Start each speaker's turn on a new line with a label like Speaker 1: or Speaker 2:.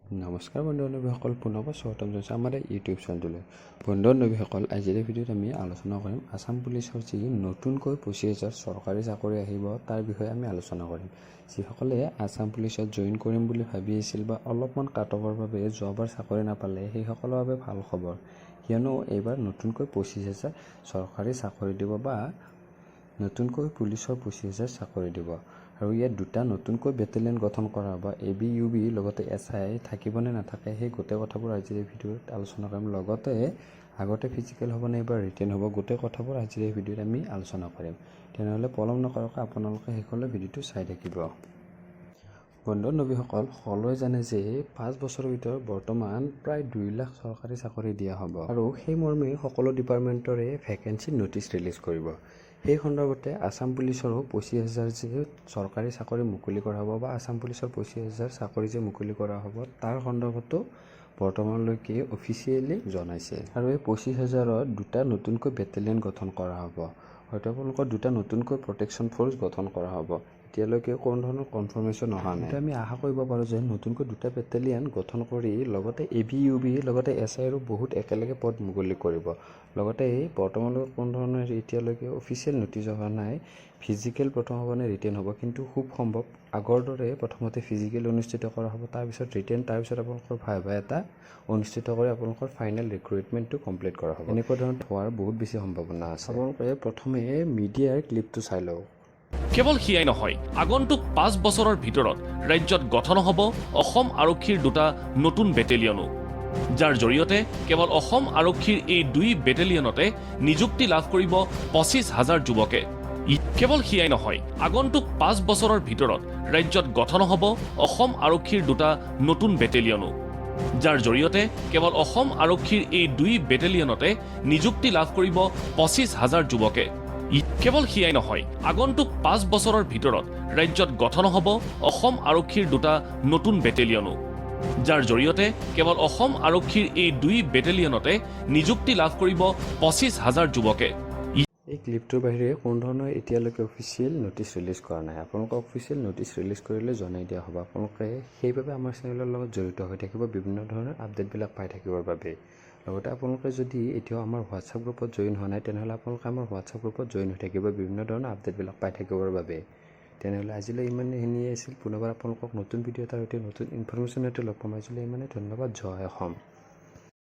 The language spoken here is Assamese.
Speaker 1: নমস্কাৰ বন্ধু বান্ধৱীসকল, পুনৰ স্বাগতম জনাইছোঁ আমাৰ ইউটিউব চেনেললৈ। বন্ধু বান্ধৱীসকল, আজিৰ ভিডিঅ'ত আমি আলোচনা কৰিম আসাম পুলিচৰ যি নতুনকৈ 25,000 চৰকাৰী চাকৰি আহিব তাৰ বিষয়ে আমি আলোচনা কৰিম। যিসকলে আসাম পুলিচত জইন কৰিম বুলি ভাবি আছিল বা অলপমান কাটঅফৰ বাবে যোৱাবাৰ চাকৰি নাপালে সেইসকলৰ বাবে ভাল খবৰ, কিয়নো এইবাৰ নতুনকৈ 25,000 চৰকাৰী চাকৰি দিব বা নতুনকৈ পুলিচৰ 25,000 চাকৰি দিব। আৰু ইয়াত দুটা নতুনকৈ বেটেলিয়ন গঠন কৰা হ'ব। AB UB লগতে SI থাকিবনে নাথাকে সেই গোটেই কথাবোৰ আজিৰ এই ভিডিঅ'ত আলোচনা কৰিম। লগতে আগতে ফিজিকেল হ'ব নে এইবাৰ ৰিটেন হ'ব, গোটেই কথাবোৰ আজিৰ এই ভিডিঅ'ত আমি আলোচনা কৰিম। তেনেহ'লে পলম নকৰাকৈ আপোনালোকে শেষলৈ ভিডিঅ'টো চাই থাকিব। বন্ধু বান্ধৱীসকল, সকলোৱে জানে যে 5 বছৰৰ ভিতৰত বৰ্তমান প্ৰায় 2 লাখ চৰকাৰী চাকৰি দিয়া হ'ব আৰু সেই মৰ্মে সকলো ডিপাৰ্টমেণ্টৰে ভেকেঞ্চি নটিচ ৰিলিজ কৰিব। সেই সন্দৰ্ভতে আসাম পুলিচৰো 25,000 যে চৰকাৰী চাকৰি মুকলি কৰা হ'ব বা আসাম পুলিচৰ 25,000 চাকৰি যে মুকলি কৰা হ'ব তাৰ সন্দৰ্ভতো বৰ্তমানলৈকে অফিচিয়েলি জনাইছে। আৰু এই 25,000ত দুটা নতুনকৈ বেটেলিয়ন গঠন কৰা হ'ব, হয়তো আপোনালোকৰ দুটা নতুনকৈ প্ৰটেকশ্যন ফ'ৰ্চ গঠন কৰা হ'ব। এতিয়ালৈকে কোনো ধৰণৰ কনফাৰ্মেশ্যন অহা নাই। আমি আশা কৰিব পাৰোঁ যে নতুনকৈ দুটা বেটেলিয়ন গঠন কৰি লগতে AB UB লগতে SI আৰু বহুত একেলগে পদ মুকলি কৰিব। লগতে বৰ্তমানলৈকে কোনো ধৰণৰ এতিয়ালৈকে অফিচিয়েল নটিচ অহা নাই ফিজিকেল প্ৰথম হ'ব নে ৰিটেন হ'ব, কিন্তু খুব সম্ভৱ আগৰ দৰে প্ৰথমতে ফিজিকেল অনুষ্ঠিত কৰা হ'ব, তাৰপিছত ৰিটেন, তাৰপিছত আপোনালোকৰ ভাইভা এটা অনুষ্ঠিত কৰি আপোনালোকৰ ফাইনেল ৰিক্ৰুইটমেণ্টটো কমপ্লিট কৰা হ'ব। এনেকুৱা ধৰণৰ হোৱাৰ বহুত বেছি সম্ভাৱনা আছে। আপোনালোকে প্ৰথমে মিডিয়াৰ ক্লিপটো চাই লওক।
Speaker 2: কেৱল সিয়াই নহয়, আগন্তুক 5 বছৰৰ ভিতৰত ৰাজ্যত গঠন হ'ব অসম আৰক্ষীৰ দুটা নতুন বেটেলিয়নো, যাৰ জৰিয়তে কেৱল অসম আৰক্ষীৰ এই 2 বেটেলিয়নতে নিযুক্তি লাভ কৰিব 25,000 যুৱকে। কেৱল সিয়াই নহয়, আগন্তুক 5 বছৰৰ ভিতৰত ৰাজ্যত গঠন হ'ব অসম আৰক্ষীৰ দুটা নতুন বেটেলিয়নো, যাৰ জৰিয়তে কেৱল অসম আৰক্ষীৰ এই 2 বেটেলিয়নতে নিযুক্তি লাভ কৰিব 25,000 যুৱকে। কেৱল সিয়াই নহয়, আগন্তুক 5 বছৰৰ ভিতৰত ৰাজ্যত গঠন হ'ব অসম আৰক্ষীৰ দুটা নতুন বেটেলিয়নো, যাৰ জৰিয়তে কেৱল অসম আৰক্ষীৰ এই 2 বেটেলিয়নতে নিযুক্তি লাভ কৰিব 25,000 যুৱকে।
Speaker 1: এই ক্লিপটোৰ বাহিৰে কোনো ধৰণৰ এতিয়ালৈকে অফিচিয়েল নটিচ ৰিলিজ কৰা নাই। আপোনালোকক অফিচিয়েল নটিচ ৰিলিজ কৰিলে জনাই দিয়া হ'ব। আপোনালোকে সেইবাবে আমাৰ চেনেলৰ লগত জড়িত হৈ থাকিব, বিভিন্ন ধৰণৰ আপডেটবিলাক পাই থাকিবৰ বাবে। লগতে আপোনালোকে যদি এতিয়াও আমাৰ হোৱাটছআপ গ্ৰুপত জইন হোৱা নাই, তেনেহ'লে আপোনালোকে আমাৰ হোৱাটছআপ গ্ৰুপত জইন হৈ থাকিব বিভিন্ন ধৰণৰ আপডেটবিলাক পাই থাকিবৰ বাবে। তেনেহ'লে আজিলৈ ইমানখিনিয়ে আছিল। পুনৰবাৰ আপোনালোকক নতুন ভিডিঅ' এটাৰ সৈতে নতুন ইনফৰমেশ্যন এটা লগ পাম। আজিলৈ ইমানে, ধন্যবাদ। জয় অসম।